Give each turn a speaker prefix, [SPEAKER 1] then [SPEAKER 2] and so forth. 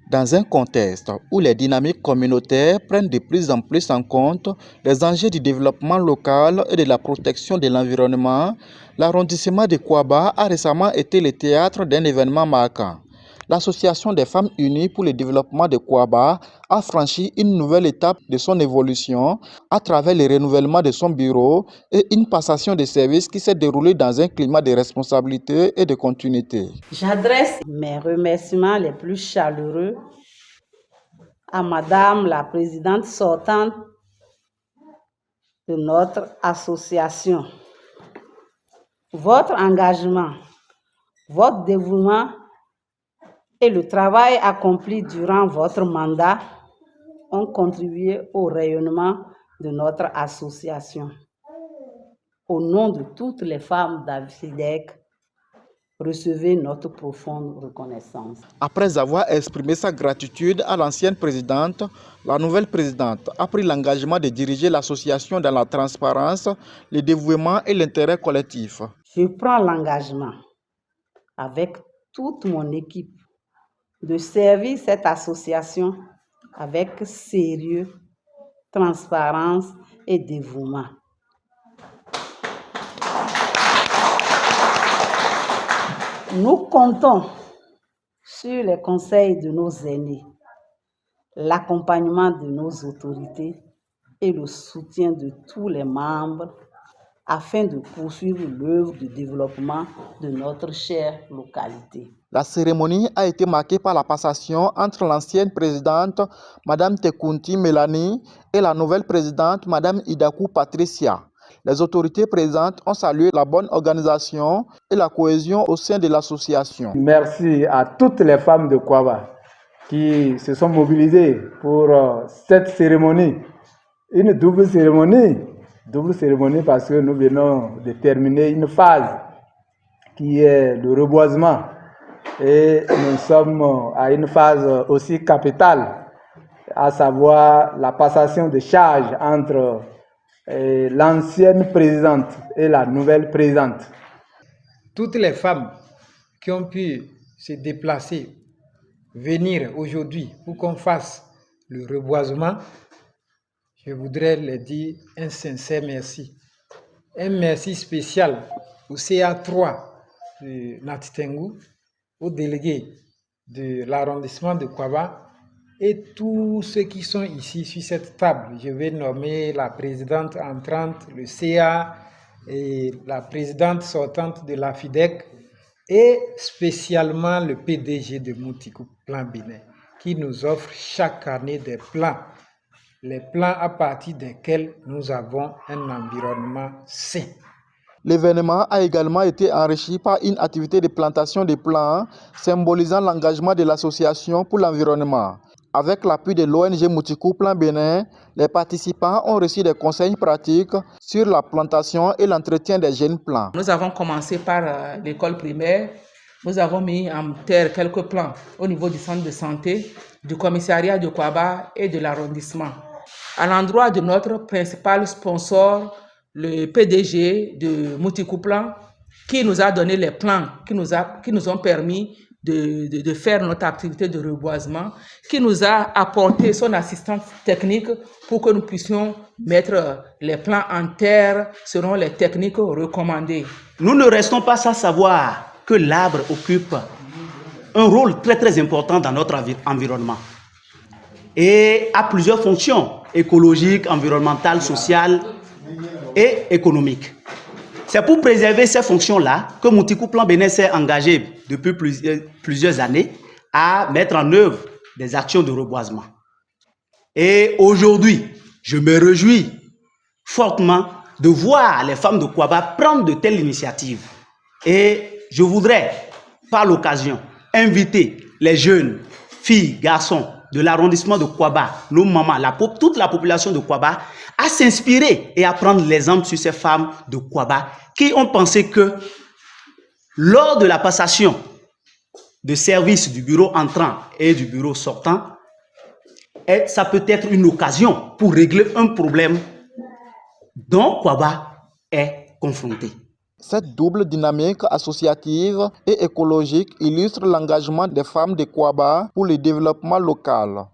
[SPEAKER 1] Dans un contexte où les dynamiques communautaires prennent de plus en plus en compte les enjeux du développement local et de la protection de l'environnement, l'arrondissement de Kouaba a récemment été le théâtre d'un événement marquant. L'Association des femmes unies pour le développement de Kouaba a franchi une nouvelle étape de son évolution à travers le renouvellement de son bureau et une passation de services qui s'est déroulée dans un climat de responsabilité et de continuité.
[SPEAKER 2] J'adresse mes remerciements les plus chaleureux à Madame la Présidente sortante de notre association. Votre engagement, votre dévouement et le travail accompli durant votre mandat ont contribué au rayonnement de notre association. Au nom de toutes les femmes d'Afidec, recevez notre profonde reconnaissance.
[SPEAKER 1] Après avoir exprimé sa gratitude à l'ancienne présidente, la nouvelle présidente a pris l'engagement de diriger l'association dans la transparence, le dévouement et l'intérêt collectif.
[SPEAKER 2] Je prends l'engagement, avec toute mon équipe, de servir cette association avec sérieux, transparence et dévouement. Nous comptons sur les conseils de nos aînés, l'accompagnement de nos autorités et le soutien de tous les membres afin de poursuivre l'œuvre de développement de notre chère localité.
[SPEAKER 1] La cérémonie a été marquée par la passation entre l'ancienne présidente, Mme Tekunti Mélanie, et la nouvelle présidente, Mme Idakou Patricia. Les autorités présentes ont salué la bonne organisation et la cohésion au sein de l'association.
[SPEAKER 3] Merci à toutes les femmes de Kouaba qui se sont mobilisées pour cette cérémonie. Une double cérémonie parce que nous venons de terminer une phase qui est le reboisement et nous sommes à une phase aussi capitale, à savoir la passation de charges entre l'ancienne présidente et la nouvelle présidente.
[SPEAKER 4] Toutes les femmes qui ont pu se déplacer, venir aujourd'hui pour qu'on fasse le reboisement, je voudrais leur dire un sincère merci. Un merci spécial au CA3 de Natitengu, aux délégués de l'arrondissement de Kouaba et tous ceux qui sont ici sur cette table. Je vais nommer la présidente entrante, le CA et la présidente sortante de la FIDEC et spécialement le PDG de Moutikou Plan Bénin qui nous offre chaque année des plans. Les plans à partir desquels nous avons un environnement sain.
[SPEAKER 1] L'événement a également été enrichi par une activité de plantation de plants symbolisant l'engagement de l'association pour l'environnement. Avec l'appui de l'ONG Moutikou Plan Bénin, les participants ont reçu des conseils pratiques sur la plantation et l'entretien des jeunes plants.
[SPEAKER 5] Nous avons commencé par l'école primaire. Nous avons mis en terre quelques plants au niveau du centre de santé, du commissariat de Kouaba et de l'arrondissement. À l'endroit de notre principal sponsor, le PDG de Moutikou Plan, qui nous a donné les plans, qui nous ont permis de faire notre activité de reboisement, qui nous a apporté son assistance technique pour que nous puissions mettre les plants en terre selon les techniques recommandées.
[SPEAKER 6] Nous ne restons pas sans savoir que l'arbre occupe un rôle très très important dans notre environnement et a plusieurs fonctions écologiques, environnementales, sociales et économiques. C'est pour préserver ces fonctions-là que Moutikou Plan Bénin s'est engagé depuis plusieurs années à mettre en œuvre des actions de reboisement. Et aujourd'hui, je me réjouis fortement de voir les femmes de Kouaba prendre de telles initiatives. Et je voudrais, par l'occasion, inviter les jeunes, filles, garçons de l'arrondissement de Kouaba, nos mamans, toute la population de Kouaba, à s'inspirer et à prendre l'exemple sur ces femmes de Kouaba qui ont pensé que lors de la passation de service du bureau entrant et du bureau sortant, ça peut être une occasion pour régler un problème dont Kouaba est confronté.
[SPEAKER 1] Cette double dynamique associative et écologique illustre l'engagement des femmes de Kouaba pour le développement local.